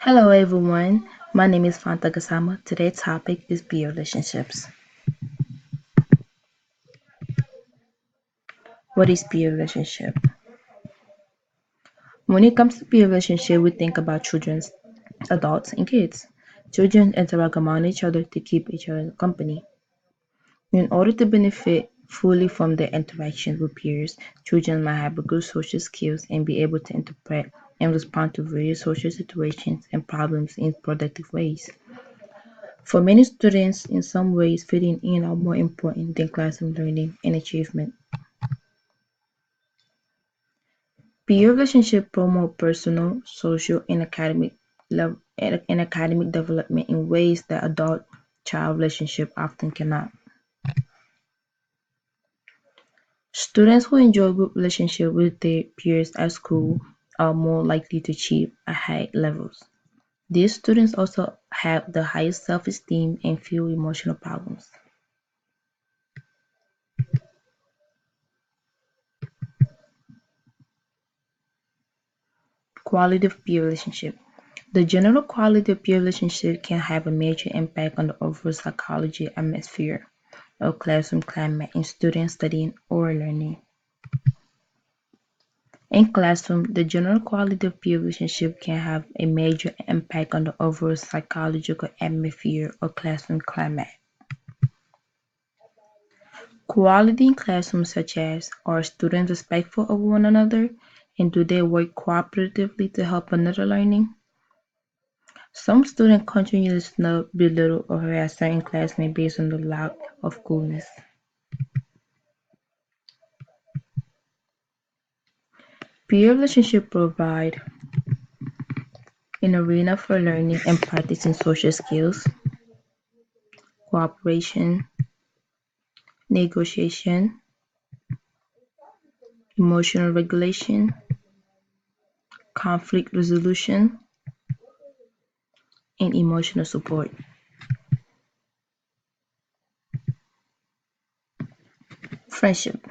Hello everyone, my name is Fanta Gasama. Today's topic is peer relationships. What is peer relationship? When it comes to peer relationship, we think about children, adults, and kids. Children interact among each other to keep each other company. In order to benefit fully from their interaction with peers, children must have good social skills and be able to interpret and respond to various social situations and problems in productive ways. For many students, in some ways, fitting in are more important than classroom learning and achievement. Peer relationships promote personal, social, and academic development in ways that adult-child relationships often cannot. Students who enjoy good relationships with their peers at school are more likely to achieve at high levels. These students also have the highest self-esteem and few emotional problems. Quality of peer relationship. The general quality of peer relationship can have a major impact on the overall psychology atmosphere of classroom climate in students studying or learning. In classroom, the general quality of peer relationship can have a major impact on the overall psychological atmosphere of classroom climate. Quality in classrooms such as are students respectful of one another and do they work cooperatively to help another learning? Some students continually snub, belittle, or harass certain classmates based on the lack of coolness. Peer relationships provide an arena for learning and practicing social skills, cooperation, negotiation, emotional regulation, conflict resolution, and emotional support. Friendship.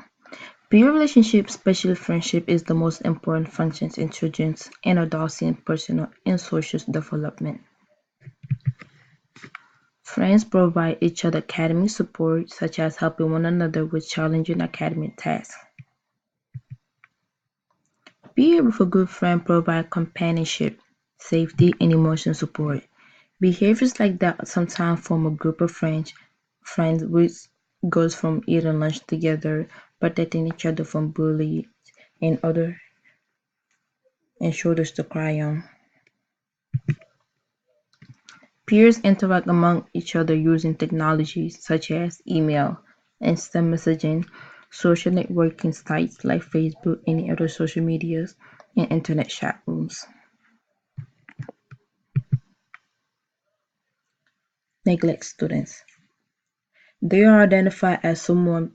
Peer relationship, especially friendship, is the most important function in children's and adults' personal and social development. Friends provide each other academic support, such as helping one another with challenging academic tasks. Being with a good friend provides companionship, safety, and emotional support. Behaviors like that sometimes form a group of friends which goes from eating lunch together, protecting each other from bullies and other and shoulders to cry on. Peers interact among each other using technologies such as email, instant messaging, social networking sites like Facebook and other social medias, and internet chat rooms. Neglect students. They are identified as someone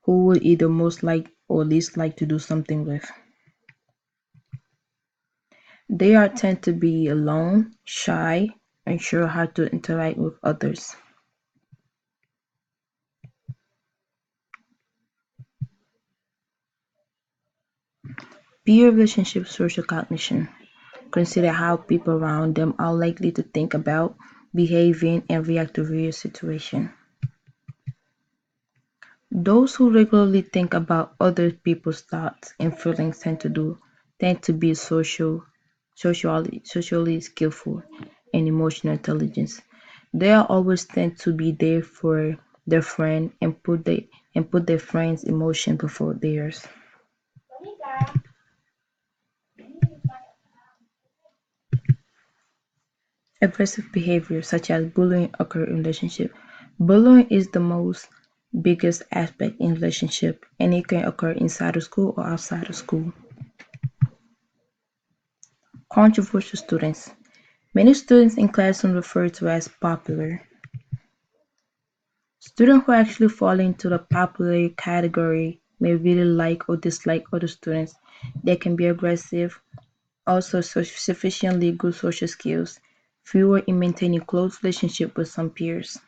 who would either most like or least like to do something with. They are tend to be alone, shy, unsure how to interact with others. Peer relationship social cognition. Consider how people around them are likely to think about, behaving, and react to various situations. Those who regularly think about other people's thoughts and feelings tend to be socially skillful and emotional intelligence. They are always tend to be there for their friend and put their friend's emotion before theirs. Aggressive behavior such as bullying occur in relationship. Bullying is the most biggest aspect in relationship and it can occur inside of school or outside of school. Controversial students. Many students in classroom refer to as popular. Students who actually fall into the popular category may really like or dislike other students. They can be aggressive, also sufficiently good social skills, fewer in maintaining close relationship with some peers.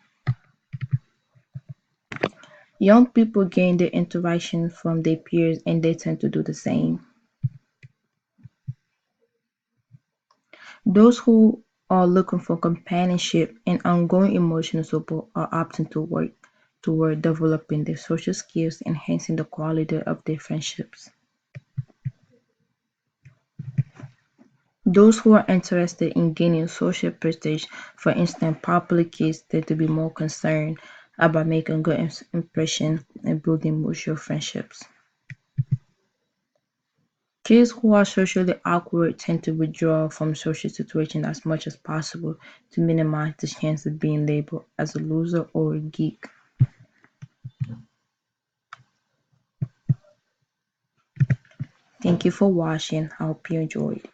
Young people gain their interaction from their peers and they tend to do the same. Those who are looking for companionship and ongoing emotional support are opting to work toward developing their social skills, enhancing the quality of their friendships. Those who are interested in gaining social prestige, for instance popular kids, tend to be more concerned about making a good impression and building mutual friendships. Kids who are socially awkward tend to withdraw from social situations as much as possible to minimize the chance of being labeled as a loser or a geek. Thank you for watching. I hope you enjoyed.